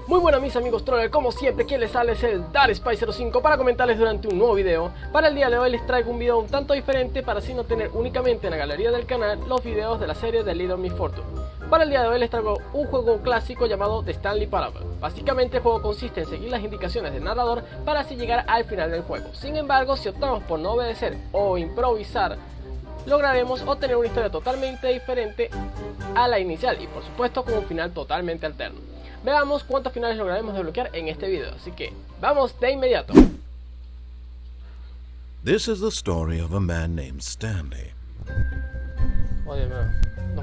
Muy buenas mis amigos trollers, como siempre quien les sale es el DarSpy05 para comentarles durante un nuevo video. Para el día de hoy les traigo un video un tanto diferente para así no tener únicamente en la galería del canal los videos de la serie de Little Miss Fortune. Para el día de hoy les traigo un juego clásico llamado The Stanley Parable. Básicamente el juego consiste en seguir las indicaciones del narrador para así llegar al final del juego. Sin embargo, si optamos por no obedecer o improvisar, lograremos obtener una historia totalmente diferente a la inicial y por supuesto con un final totalmente alterno. Veamos cuántos finales lograremos desbloquear en este video, así que vamos de inmediato. This is the story of a man named Stanley.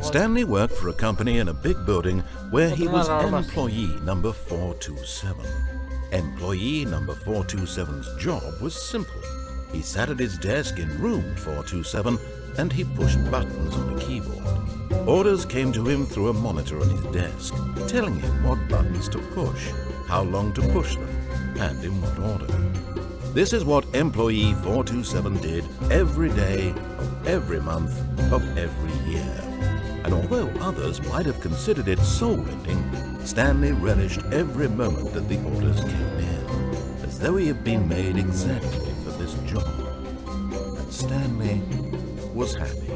Stanley worked for a company in a big building where he was employee number 427. Employee number 427's job was simple. He sat at his desk in room 427 and he pushed buttons on a keyboard. Orders came to him through a monitor on his desk, telling him what buttons to push, how long to push them, and in what order. This is what employee 427 did every day of every month of every year. And although others might have considered it soul-rending, Stanley relished every moment that the orders came in, as though he had been made exactly for this job. And Stanley was happy.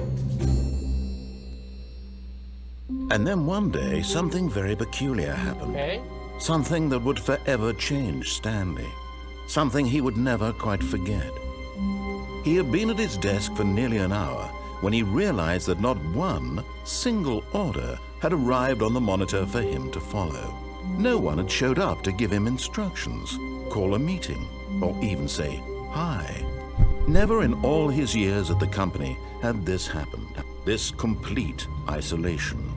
And then one day, something very peculiar happened. Okay. Something that would forever change Stanley. Something he would never quite forget. He had been at his desk for nearly an hour when he realized that not one single order had arrived on the monitor for him to follow. No one had showed up to give him instructions, call a meeting, or even say hi. Never in all his years at the company had this happened, this complete isolation.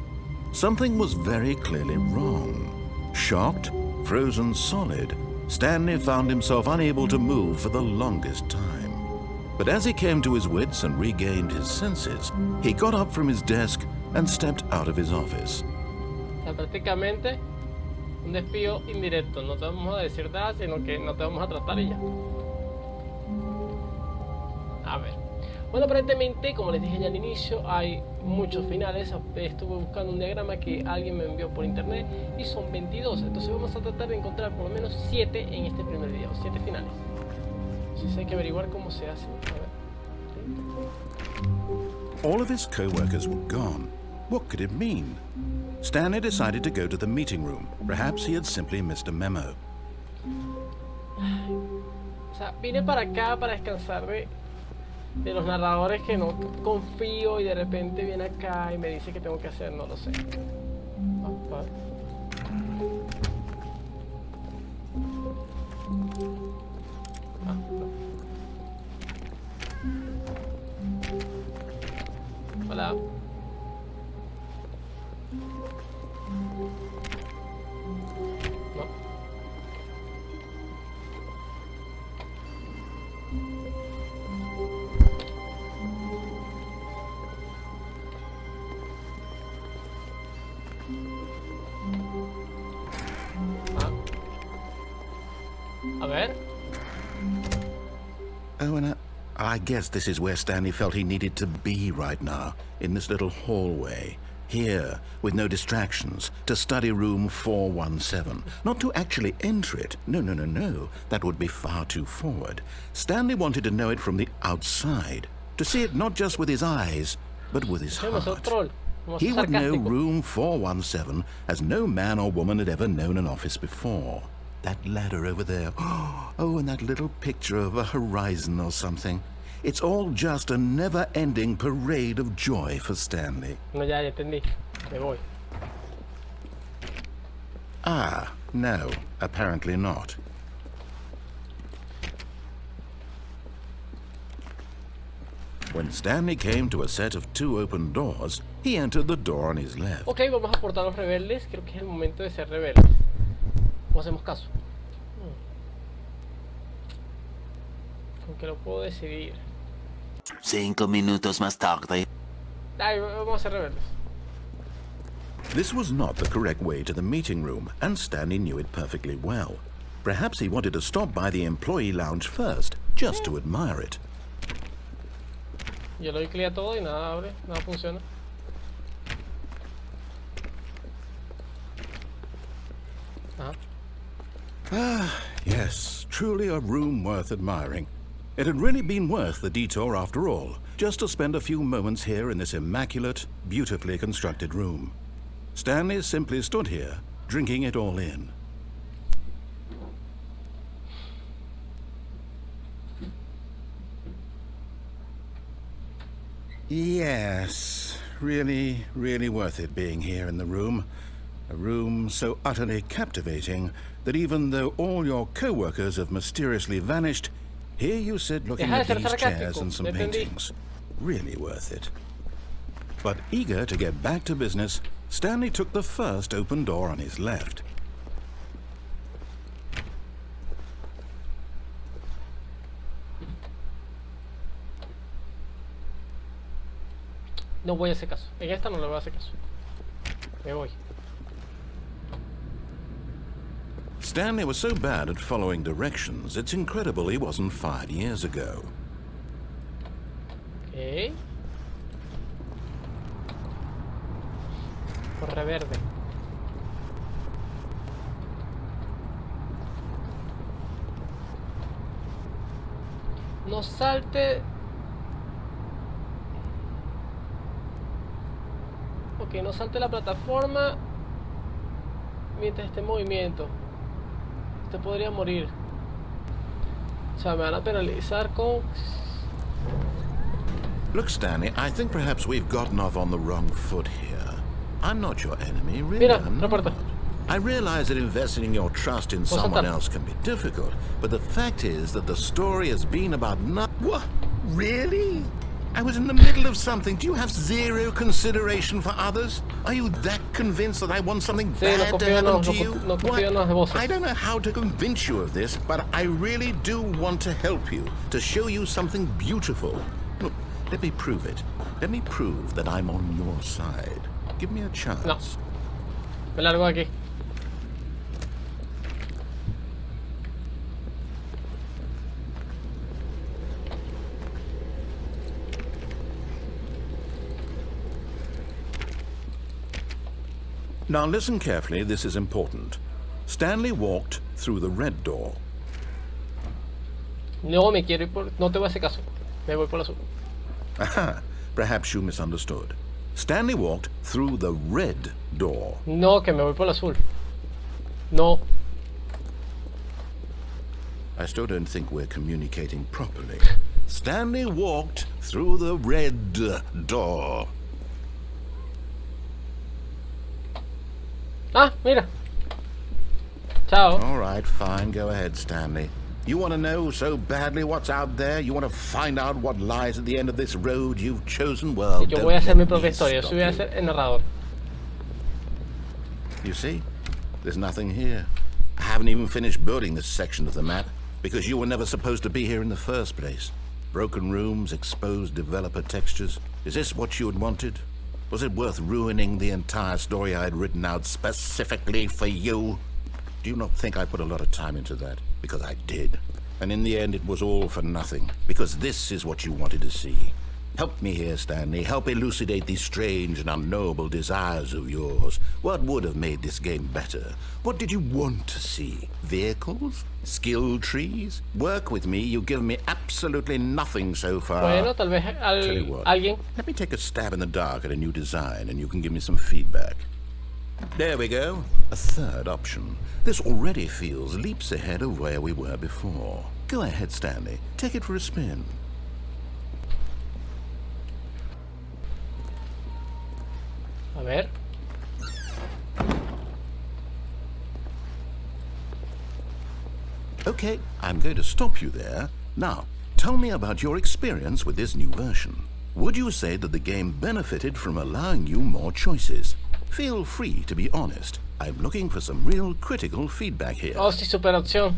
Something was very clearly wrong. Shocked, frozen solid, Stanley found himself unable to move for the longest time. But as he came to his wits and regained his senses, he got up from his desk and stepped out of his office. O sea, prácticamente un despido indirecto. No te vamos a decir nada, sino que no te vamos a tratar y ya. A ver. Bueno, aparentemente, como les dije ya al inicio, hay muchos finales. Estuve buscando un diagrama que alguien me envió por internet y son 22. Entonces vamos a tratar de encontrar por lo menos 7 en este primer video, 7 finales. Entonces hay que averiguar cómo se hace. A ver. All of his co-workers were gone. What could it mean? Stanley decided to go to the meeting room. Perhaps he had simply missed a memo. O sea, vine para acá para descansar de los narradores que no confío y de repente viene acá y me dice que tengo que hacer, no lo sé. Hola. A ver. Oh, and I guess this is where Stanley felt he needed to be right now, in this little hallway. Here, with no distractions, to study room 417. Not to actually enter it. No. That would be far too forward. Stanley wanted to know it from the outside. To see it not just with his eyes, but with his heart. He would know room 417 as no man or woman had ever known an office before. That ladder over there. Oh, and that little picture of a horizon or something. It's all just a never-ending parade of joy for Stanley. No, ya entendí. Me voy. Ah, no, apparently not. When Stanley came to a set of 2 open doors, he entered the door on his left. Ok, vamos a aportar a los rebeldes. Creo que es el momento de ser rebeldes. ¿O hacemos caso? Aunque lo puedo decidir. 5 minutos más tarde. Ay, vamos a ser rebeldes. This was not the correct way to the meeting room, and Stanley knew it perfectly well. Perhaps he wanted to stop by the employee lounge first, just to admire it. Yo le doy clic a todo y nada abre, nada funciona. Ajá. Ah, yes, truly a room worth admiring. It had really been worth the detour after all, just to spend a few moments here in this immaculate, beautifully constructed room. Stanley simply stood here, drinking it all in. Yes, really, really worth it being here in the room. A room so utterly captivating that even though all your co-workers have mysteriously vanished, here you sit looking at these chairs and some paintings. Really worth it. But eager to get back to business, Stanley took the first open door on his left. No voy a hacer caso. En esta no le voy a hacer caso. Me voy. Stanley was so bad at following directions, it's incredible he wasn't fired years ago. Ok. Corre verde. No salte. Ok, no salte la plataforma mientras esté en movimiento. Te podría morir. O sea, me van a penalizar con... Look, Stanley, I think perhaps we've gotten off on the wrong foot here. I'm not your enemy, really. Mira, I'm otra puerta. not. I realize that investing your trust in someone else can be difficult, but the fact is that the story has been about What? Really? I was in the middle of something. Do you have zero consideration for others? Are you that convinced that I want something bad to happen to you? What? I don't know how to convince you of this, but I really do want to help you, to show you something beautiful. Look, let me prove it. Let me prove that I'm on your side. Give me a chance. No. Me largo aquí. Now listen carefully, this is important. Stanley walked through the red door. No me quiero ir por... No te voy a hacer caso. Me voy por la azul. Aha, perhaps you misunderstood. Stanley walked through the red door. No, que me voy por la azul. No. I still don't think we're communicating properly. Stanley walked through the red door. Ah, mira. Chao. All right, fine. Go ahead, Stanley. You want to know so badly what's out there? You want to find out what lies at the end of this road you've chosen? Well, Yo voy a hacer mi propia historia. Yo voy a ser el narrador. You see? There's nothing here. I haven't even finished building this section of the map because you were never supposed to be here in the first place. Broken rooms, exposed developer textures. Is this what you had wanted? Was it worth ruining the entire story I had written out specifically for you? Do you not think I put a lot of time into that? Because I did. And in the end, it was all for nothing. Because this is what you wanted to see. Help me here, Stanley. Help elucidate these strange and unknowable desires of yours. What would have made this game better? What did you want to see? Vehicles? Skill trees? Work with me. You've given me absolutely nothing so far. Bueno, tal vez Tell you what, alguien. let me take a stab in the dark at a new design and you can give me some feedback. There we go. A third option. This already feels leaps ahead of where we were before. Go ahead, Stanley. Take it for a spin. A ver. Okay, I'm going to stop you there. Now, tell me about your experience with this new version. Would you say that the game benefited from allowing you more choices? Feel free to be honest. I'm looking for some real critical feedback here. Oh, sí, superopción.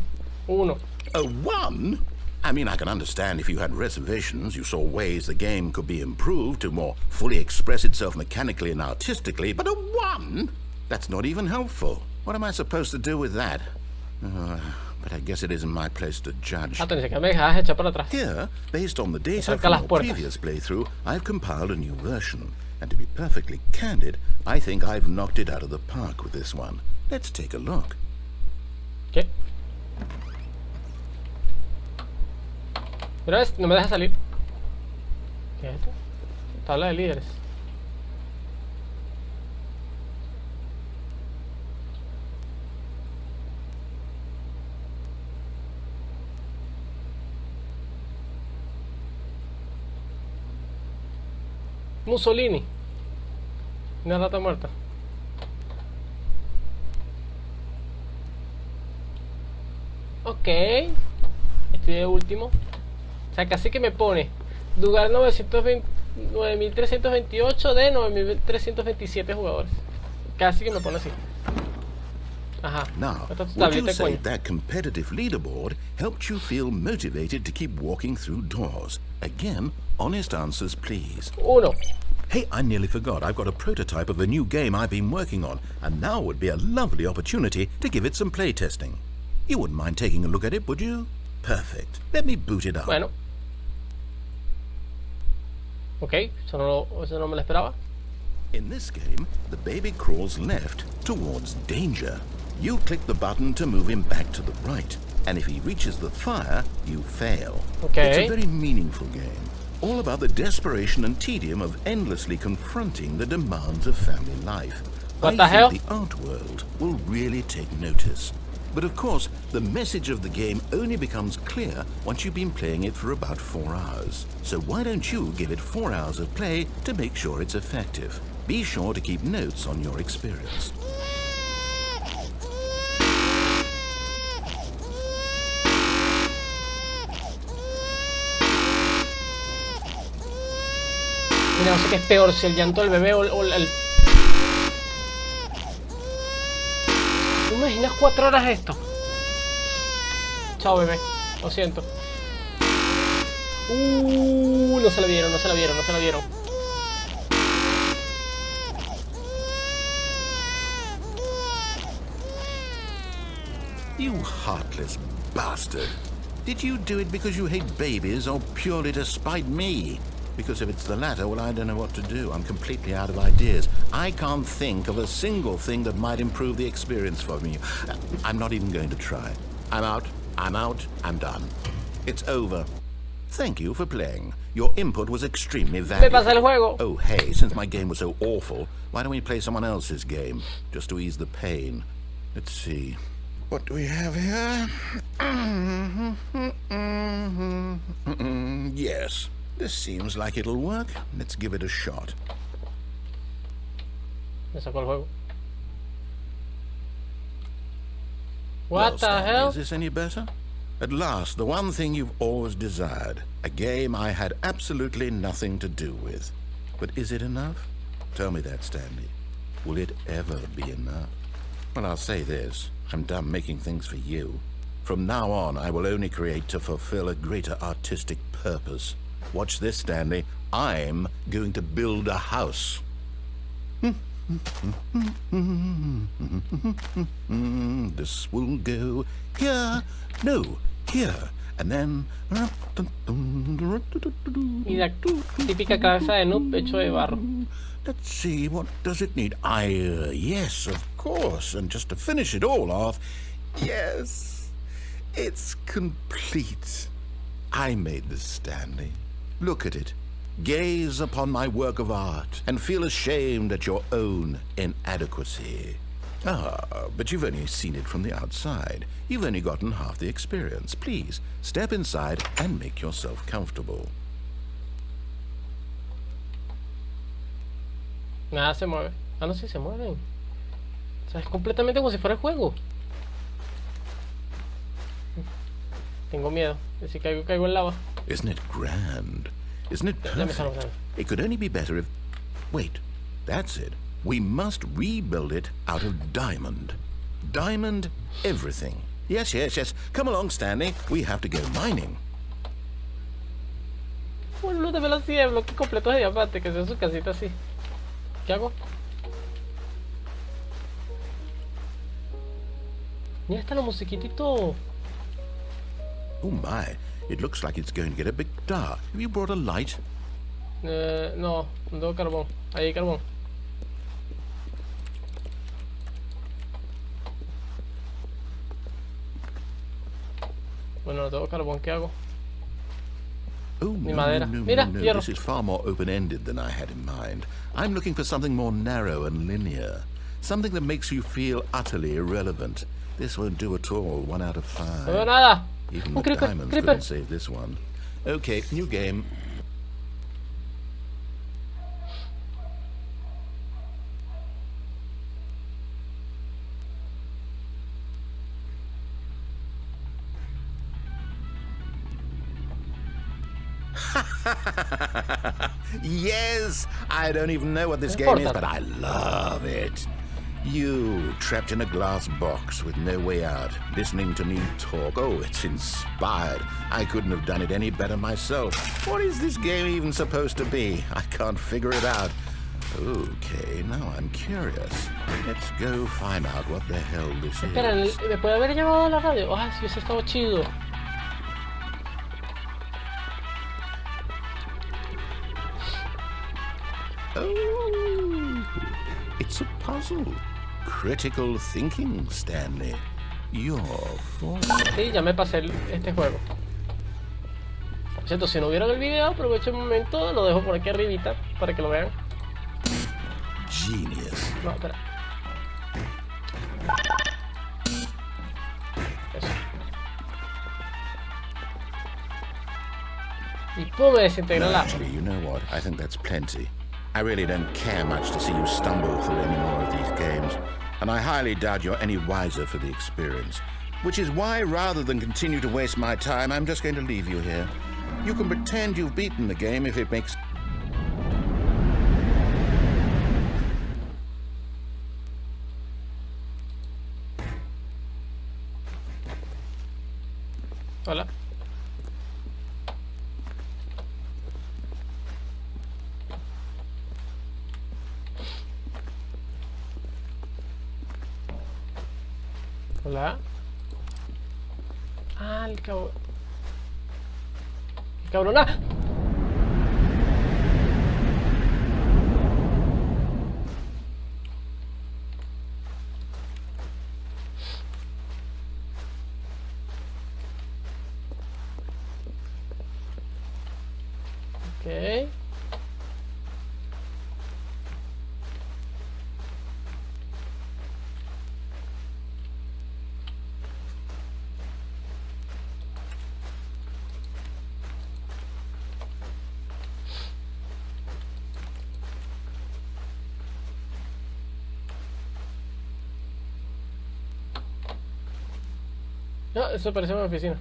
1. A 1? I mean, I can understand if you had reservations, you saw ways the game could be improved to more fully express itself mechanically and artistically, but a 1? That's not even helpful. What am I supposed to do with that? But I guess it isn't my place to judge. Here, based on the data from your previous playthrough, I've compiled a new version. And to be perfectly candid, I think I've knocked it out of the park with this one. Let's take a look. ¿Qué? Pero no me deja salir. ¿Qué es esto? Tabla de líderes. Mussolini. Una rata muerta. Ok. Estoy de último. O sea, casi que me pone lugar 9328 de 9327 jugadores. Casi que me pone así. Ajá. Now, Esta es tu would you tablita, say coño. that competitive leaderboard helped you feel motivated to keep walking through doors? Again, honest answers, please. 1. Hey, I nearly forgot. I've got a prototype of a new game I've been working on, and now would be a lovely opportunity to give it some playtesting. You wouldn't mind taking a look at it, would you? Perfect. Let me boot it up. Bueno. Ok, eso no me lo esperaba. In this game, the baby crawls left towards danger. You click the button to move him back to the right, and if he reaches the fire, you fail. Okay. It's a very meaningful game, all about the desperation and tedium of endlessly confronting the demands of family life. What the I hell? think the art world will really take notice. But of course, the message of the game only becomes clear once you've been playing it for about 4 hours. So why don't you give it 4 hours of play to make sure it's effective? Be sure to keep notes on your experience. Mira, no sé qué es peor, si el llanto del bebé o el... ¿Tú me imaginas 4 horas esto? Chao, bebé. Lo siento. No se la vieron, no se la vieron, no se la vieron. You heartless bastard. Did you do it because you hate babies or purely to spite me? Because if it's the latter, well, I don't know what to do. I'm completely out of ideas. I can't think of a single thing that might improve the experience for me. I'm not even going to try. I'm out. I'm out. I'm done. It's over. Thank you for playing. Your input was extremely Me valuable. pasa el juego. Oh, hey, since my game was so awful, why don't we play someone else's game? Just to ease the pain. Let's see. What do we have here? Yes. This seems like it'll work. Let's give it a shot. Me sacó el juego. Well, What the Stanley, hell? is this any better? At last, the one thing you've always desired. A game I had absolutely nothing to do with. But is it enough? Tell me that, Stanley. Will it ever be enough? Well, I'll say this. I'm done making things for you. From now on, I will only create to fulfill a greater artistic purpose. Watch this, Stanley. I'm going to build a house. This will go here. No, here. And then... Y la típica cabeza de noob hecho de barro. Let's see, what does it need? Yes, of course. And just to finish it all off, yes, it's complete. I made this, Stanley. Look at it. Gaze upon my work of art and feel ashamed at your own inadequacy. Ah, but you've only seen it from the outside. You've only gotten half the experience. Please, step inside and make yourself comfortable. Nada se mueve. Ah, no, sí se mueven. O sea, es completamente como si fuera el juego. Tengo miedo. Si caigo en lava. Isn't it grand? Isn't it Ya me están perfect? usando. It could only be better if... Wait, that's it. We must rebuild it out of diamond. Diamond everything. Yes, yes, yes. Come along, Stanley. We have to go mining. Bueno, no te veo así de bloques completos de diamante, que sea su casita así. ¿Qué hago? Mira, está la musiquita y todo. Oh my, it looks like it's going to get a bit dark. Have you brought a light? No tengo carbón. Ahí hay carbón. Bueno, no tengo carbón, ¿qué hago? Oh, Ni no, madera. no, no, Mira, no, no. hierro. This is far more open-ended than I had in mind. I'm looking for something more narrow and linear. Something that makes you feel utterly irrelevant. This won't do at all. 1 out of 5. No veo nada. Even Un the creeper, diamonds creeper. couldn't save this one. Okay, new game. Yes! I don't even know what this game is, but I love it. You, trapped in a glass box with no way out, listening to me talk. Oh, it's inspired. I couldn't have done it any better myself. What is this game even supposed to be? I can't figure it out. Okay, now I'm curious. Let's go find out what the hell this Espera, is. ¿me puede haber llevado a la radio? Ah, sí, hubiese estado chido. Oh, it's a puzzle. Critical thinking, Stanley. You're for... Sí, ya me pasé este juego. Por cierto, si no vieron el video, aprovecho un momento, lo dejo por aquí arribita para que lo vean. Genius. No, espera. Eso. Y pum, me desintegró No, la... actually, you know what? I think that's plenty. I really don't care much to see you stumble through any more of these games, and I highly doubt you're any wiser for the experience. Which is why, rather than continue to waste my time, I'm just going to leave you here. You can pretend you've beaten the game if it makes... Hola. Hola. Ah, el cabrón. El cabrón. ¡Ah! Ok. No, eso parece una oficina.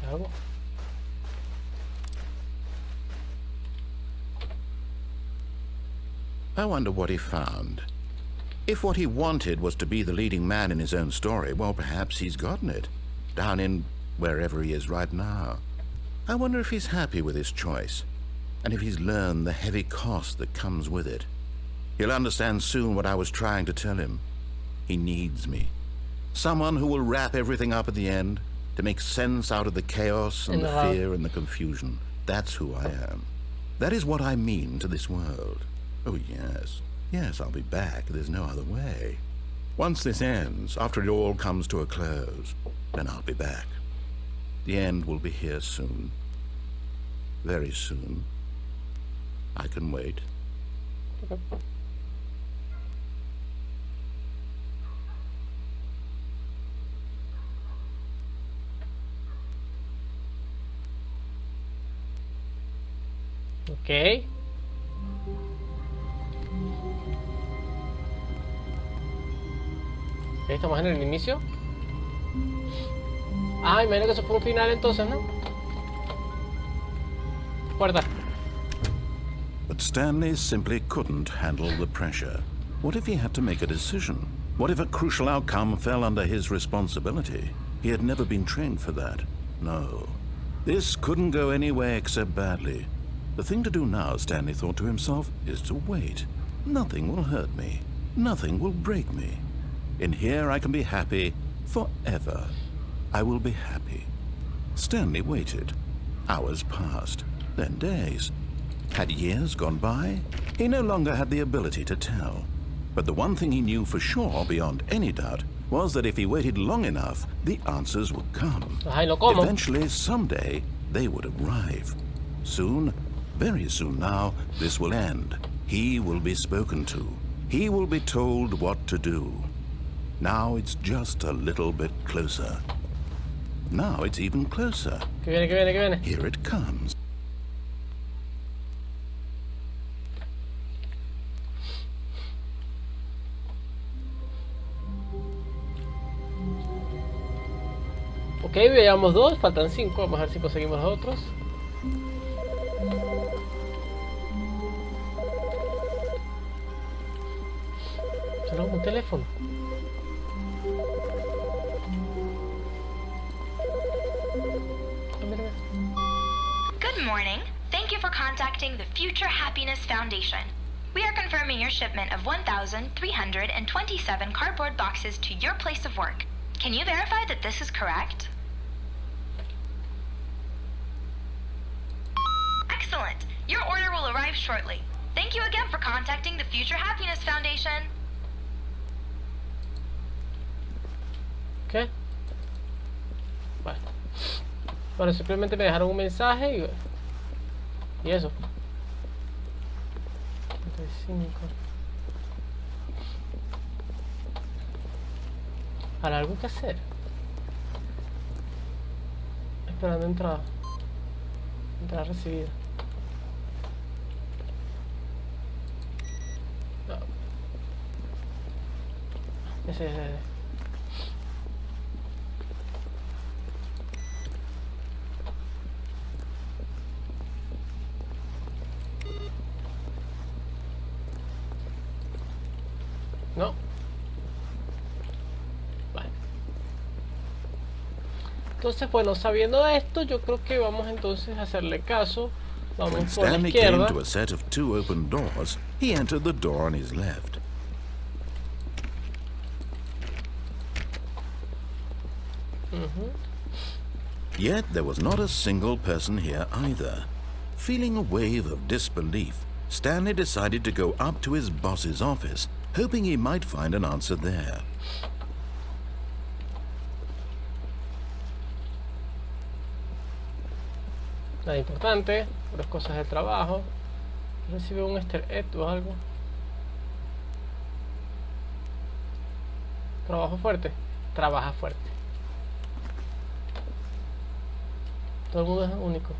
¿Qué hago? I wonder what he found. If what he wanted was to be the leading man in his own story, well, perhaps he's gotten it. Down in wherever he is right now. I wonder if he's happy with his choice, and if he's learned the heavy cost that comes with it. He'll understand soon what I was trying to tell him. He needs me. Someone who will wrap everything up at the end, to make sense out of the chaos and the fear and the confusion. That's who I am. That is what I mean to this world. Oh, yes. Yes, I'll be back. There's no other way. Once this ends, after it all comes to a close, then I'll be back. The end will be here soon. Very soon. I can wait. Okay. Ok. Ok, estamos en el inicio. Ah, imagino que eso fue un final entonces, ¿no? Puerta. But Stanley simply couldn't handle the pressure. What if he had to make a decision? What if a crucial outcome fell under his responsibility? He had never been trained for that. No. This couldn't go any way except badly. The thing to do now, Stanley thought to himself, is to wait. Nothing will hurt me. Nothing will break me. In here I can be happy forever. I will be happy. Stanley waited. Hours passed, then days. Had years gone by? He no longer had the ability to tell. But the one thing he knew for sure, beyond any doubt, was that if he waited long enough, the answers would come. Ay, lo como. Eventually, someday, they would arrive. Soon, very soon now, this will end. He will be spoken to. He will be told what to do. Now it's just a little bit closer. Now it's even closer. Que viene, que viene, que viene. Here it comes. Ok, veamos 2, faltan 5, vamos a ver si conseguimos los otros. Suena como un teléfono. Good morning. Thank you for contacting the Future Happiness Foundation. We are confirming your shipment of 1,327 cardboard boxes to your place of work. Can you verify that this is correct? Excellent. Your order will arrive shortly. Thank you again for contacting the Future Happiness Foundation. ¿Qué? Vale. Bueno, simplemente me dejaron un mensaje y eso. 35. ¿Habrá algo que hacer? Esperando entrada. Entrada recibida. No. Ese. No. Vale. Entonces, bueno, sabiendo de esto, yo creo que vamos entonces a hacerle caso. When Vamos por la Stanley came izquierda. to a set of 2 open doors, he entered the door on his left. Yet there was not a single person here either. Feeling a wave of disbelief, Stanley decided to go up to his boss's office, hoping he might find an answer there. Nada importante, las cosas del trabajo. Recibe un easter egg o algo. Trabajo fuerte. Trabaja fuerte. Todo el mundo es único.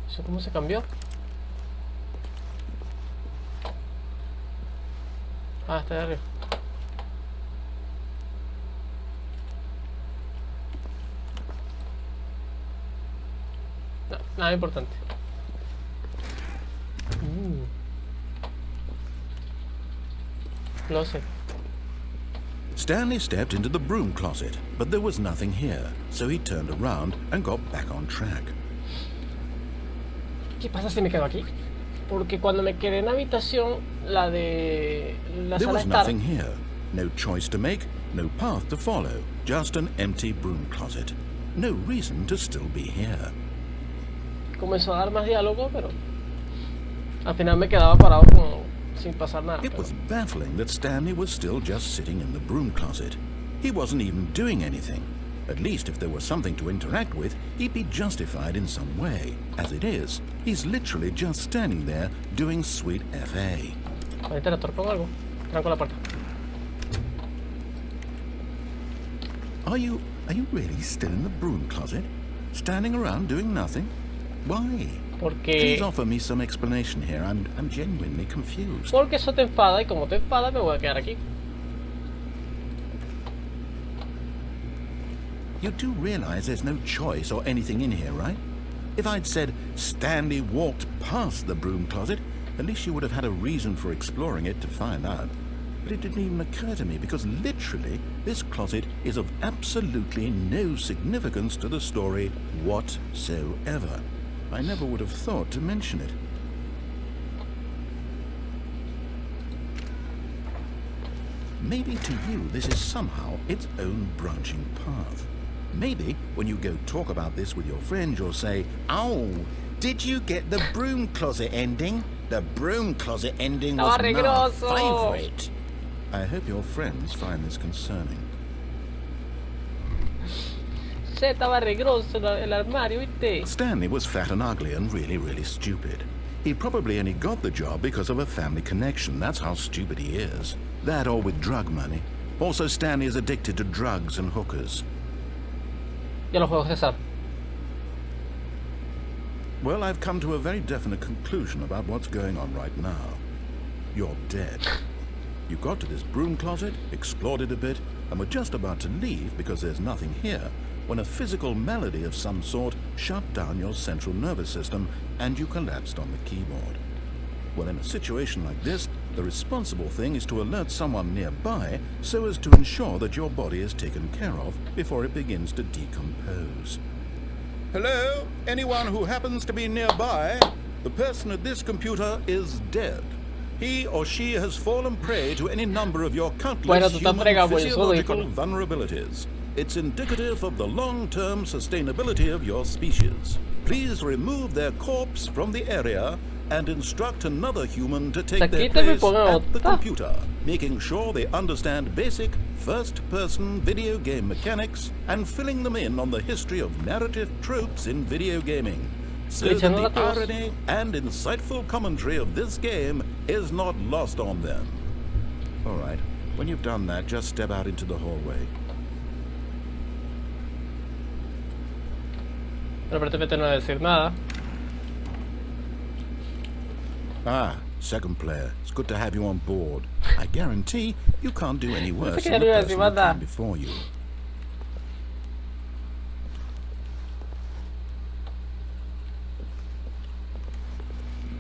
¿Eso cómo se cambió? Ah, está de arriba. No, nada importante. Closet. Stanley stepped into the broom closet, but there was nothing here, so he turned around and got back on track. ¿Qué pasa si me quedo aquí? Porque cuando me quedé en la habitación, la de la There sala was de estar, nothing here. No choice to make, no path to follow, just an empty broom closet. No reason to still be here. comenzó a dar más diálogo, pero al final me quedaba parado como sin pasar nada. It was baffling that Stanley was still just sitting in the broom closet. He wasn't even doing anything. At least if there was something to interact with, he'd be justified in some way. As it is, he's literally just standing there doing sweet FA. ¿Para interactuar con algo? Tranco la puerta. Are you really still in the broom closet? Standing around doing nothing? Why? Porque Please offer me some explanation here. I'm genuinely confused. Porque eso te enfada y como te enfada me voy a quedar aquí. You do realize there's no choice or anything in here, right? If I'd said Stanley walked past the broom closet, at least you would have had a reason for exploring it to find out. But it didn't even occur to me because literally this closet is of absolutely no significance to the story whatsoever. I never would have thought to mention it. Maybe to you this is somehow its own branching path. Maybe when you go talk about this with your friends, you'll say, "Oh, did you get the broom closet ending? The broom closet ending Estaba was my regroso. favorite. I hope your friends find this concerning. Che, estaba regroso el armario, ¿viste? Stanley was fat and ugly and really, really stupid. He probably only got the job because of a family connection. That's how stupid he is. That or with drug money. Also, Stanley is addicted to drugs and hookers. Ya los juegos, César. Well, I've come to a very definite conclusion about what's going on right now. You're dead. You got to this broom closet, explored it a bit, and were just about to leave because there's nothing here, when a physical malady of some sort shut down your central nervous system and you collapsed on the keyboard. Well, in a situation like this, the responsible thing is to alert someone nearby so as to ensure that your body is taken care of before it begins to decompose. Hello? Anyone who happens to be nearby? The person at this computer is dead. He or she has fallen prey to any number of your countless human physiological vulnerabilities. It's indicative of the long-term sustainability of your species. Please remove their corpse from the area and instruct another human to take their place at the computer, making sure they understand basic first-person video game mechanics and filling them in on the history of narrative tropes in video gaming, so that the irony and insightful commentary of this game is not lost on them. All right, when you've done that, just step out into the hallway. Pero aparentemente no debe decir nada. Ah, second player. It's good to have you on board. I guarantee you can't do any worse que than the ya person iba a who decir came before you.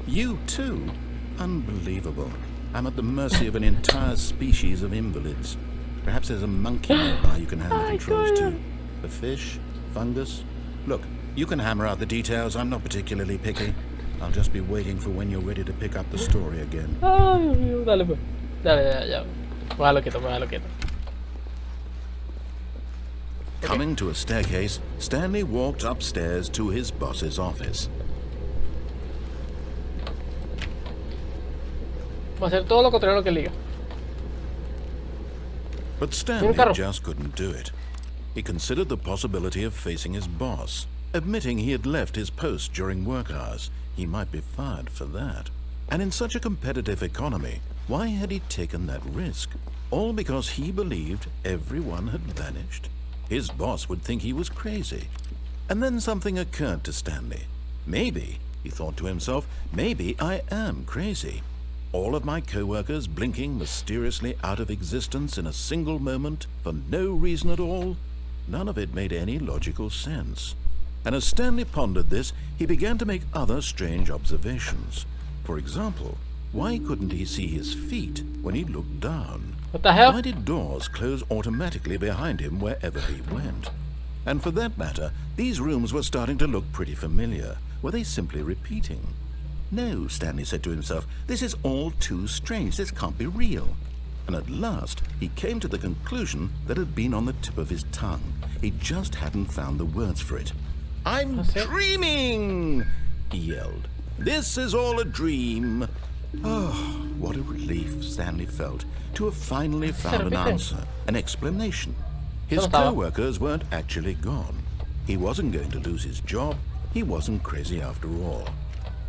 You too? Unbelievable. I'm at the mercy of an entire species of invalids. Perhaps there's a monkey nearby you can hand the controls to. A fish? Fungus? Look, you can hammer out the details. I'm not particularly picky. I'll just be waiting for when you're ready to pick up the story again. Ay, Dios mío, dale pues. Dale, ya. Déjalo quieto. Coming to a staircase, Stanley walked upstairs to his boss's office. Va a hacer todo lo contrario a lo que él diga. But Stanley just couldn't do it. He considered the possibility of facing his boss, admitting he had left his post during work hours. He might be fired for that. And in such a competitive economy, why had he taken that risk? All because he believed everyone had vanished? His boss would think he was crazy. And then something occurred to Stanley. Maybe, he thought to himself, maybe I am crazy. All of my co-workers blinking mysteriously out of existence in a single moment for no reason at all? None of it made any logical sense. And as Stanley pondered this, he began to make other strange observations. For example, why couldn't he see his feet when he looked down? What the hell? Why did doors close automatically behind him wherever he went? And for that matter, these rooms were starting to look pretty familiar. Were they simply repeating? No, Stanley said to himself, this is all too strange. This can't be real. And at last, he came to the conclusion that had been on the tip of his tongue. He just hadn't found the words for it. I'm dreaming, he yelled. This is all a dream. Oh, what a relief Stanley felt to have finally found an answer, an explanation. His co-workers weren't actually gone. He wasn't going to lose his job. He wasn't crazy after all.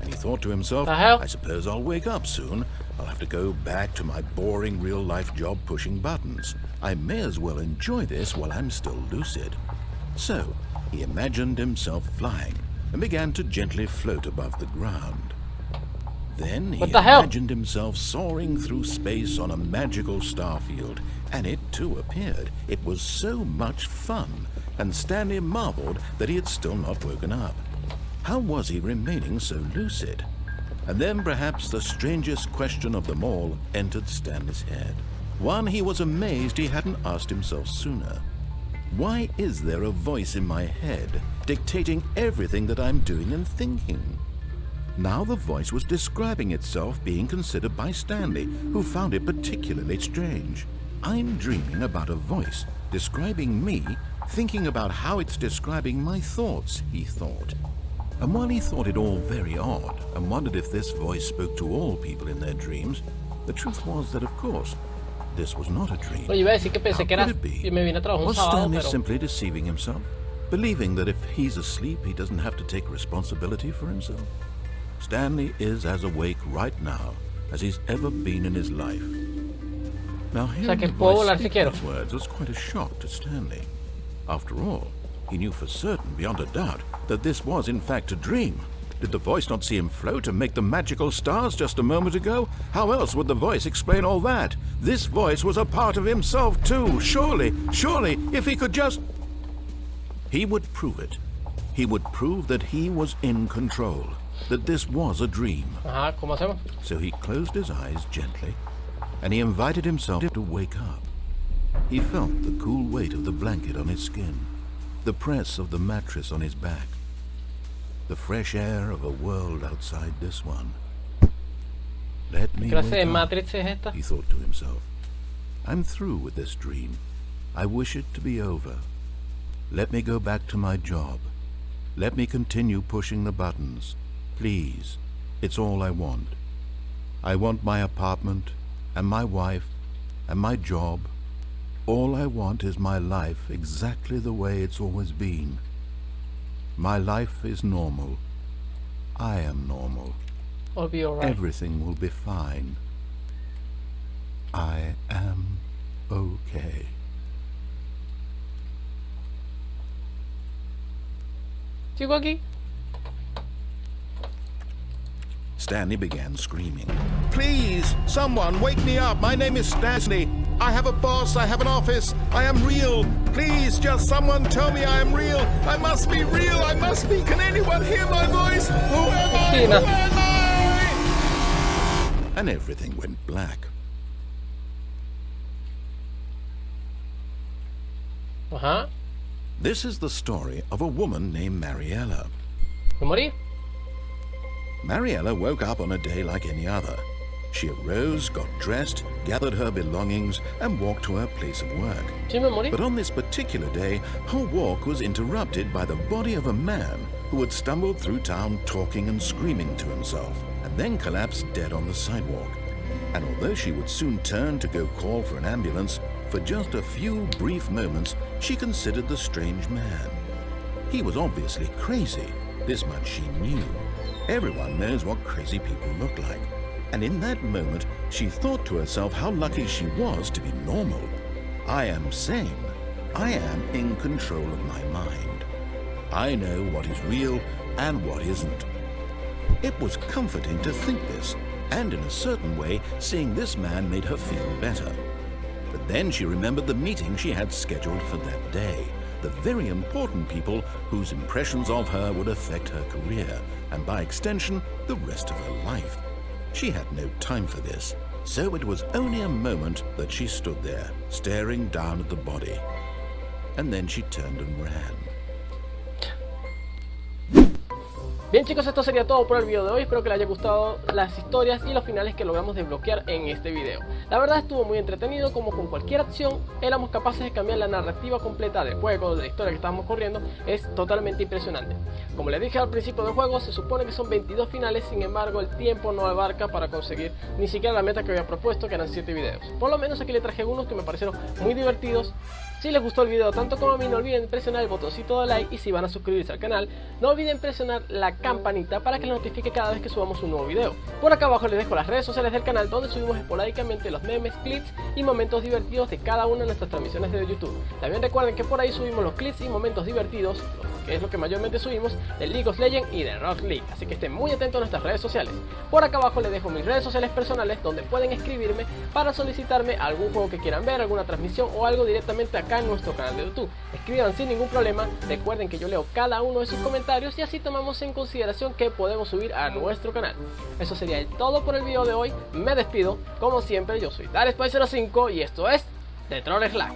And he thought to himself, I suppose I'll wake up soon. I'll have to go back to my boring real-life job pushing buttons. I may as well enjoy this while I'm still lucid. So, he imagined himself flying and began to gently float above the ground. Then he imagined himself soaring through space on a magical starfield, and it too appeared. It was so much fun, and Stanley marveled that he had still not woken up. How was he remaining so lucid? And then perhaps the strangest question of them all entered Stanley's head. One he was amazed he hadn't asked himself sooner. Why is there a voice in my head dictating everything that I'm doing and thinking? Now the voice was describing itself being considered by Stanley, who found it particularly strange. I'm dreaming about a voice describing me, thinking about how it's describing my thoughts, he thought. And while he thought it all very odd and wondered if this voice spoke to all people in their dreams, the truth was that, of course, this was not a dream. Oye, iba a decir que pensé que era y me vine a trabajar un Was sábado, Stanley pero simply deceiving himself, believing that if he's asleep, he doesn't have to take responsibility for himself? Stanley is as awake right now as he's ever been in his life. Now, hearing the voice speak these words was quite a shock to Stanley. After all, he knew for certain, beyond a doubt, that this was in fact a dream. Did the voice not see him float and make the magical stars just a moment ago? How else would the voice explain all that? This voice was a part of himself too. Surely, if he could just... He would prove it. He would prove that he was in control, that this was a dream. Ajá, ¿cómo hacemos? So he closed his eyes gently, and he invited himself to wake up. He felt the cool weight of the blanket on his skin, the press of the mattress on his back, the fresh air of a world outside this one. Let me wake up, he thought to himself. I'm through with this dream. I wish it to be over. Let me go back to my job. Let me continue pushing the buttons. Please, it's all I want. I want my apartment, and my wife, and my job. All I want is my life exactly the way it's always been. My life is normal. I am normal. I'll be alright. Everything will be fine. I am okay. ¿Sigo aquí? Stanley began screaming. Please, someone, wake me up. My name is Stanley. I have a boss. I have an office. I am real. Please, just someone tell me I am real. I must be real. I must be. Can anyone hear my voice? Who am I? Who am I? And everything went black. Ajá. This is the story of a woman named Mariella. ¿Me morí? Mariella woke up on a day like any other. She arose, got dressed, gathered her belongings, and walked to her place of work. ¿Sí me morí? But on this particular day, her walk was interrupted by the body of a man who had stumbled through town talking and screaming to himself, and then collapsed dead on the sidewalk. And although she would soon turn to go call for an ambulance, for just a few brief moments, she considered the strange man. He was obviously crazy. This much she knew. Everyone knows what crazy people look like. And in that moment, she thought to herself how lucky she was to be normal. I am sane. I am in control of my mind. I know what is real and what isn't. It was comforting to think this, and in a certain way, seeing this man made her feel better. But then she remembered the meeting she had scheduled for that day, the very important people whose impressions of her would affect her career, and by extension, the rest of her life. She had no time for this, so it was only a moment that she stood there, staring down at the body. And then she turned and ran. Bien chicos, esto sería todo por el video de hoy. Espero que les haya gustado las historias y los finales que logramos desbloquear en este video. La verdad estuvo muy entretenido. Como con cualquier acción éramos capaces de cambiar la narrativa completa del juego, de la historia que estábamos corriendo. Es totalmente impresionante. Como les dije al principio del juego, se supone que son 22 finales. Sin embargo, el tiempo no abarca para conseguir ni siquiera la meta que había propuesto, que eran 7 videos. Por lo menos aquí les traje unos que me parecieron muy divertidos. Si les gustó el video tanto como a mí, no olviden presionar el botoncito de like, y si van a suscribirse al canal, no olviden presionar la campanita para que les notifique cada vez que subamos un nuevo video. Por acá abajo les dejo las redes sociales del canal, donde subimos esporádicamente los memes, clips y momentos divertidos de cada una de nuestras transmisiones de YouTube. También recuerden que por ahí subimos los clips y momentos divertidos, que es lo que mayormente subimos, de League of Legends y de Rocket League, así que estén muy atentos a nuestras redes sociales. Por acá abajo les dejo mis redes sociales personales, donde pueden escribirme para solicitarme algún juego que quieran ver, alguna transmisión o algo directamente acá en nuestro canal de YouTube. Escriban sin ningún problema, recuerden que yo leo cada uno de sus comentarios y así tomamos en consideración que podemos subir a nuestro canal. Eso sería todo por el video de hoy. Me despido, como siempre, yo soy DESBLOQUEAR y esto es The Troll Slack.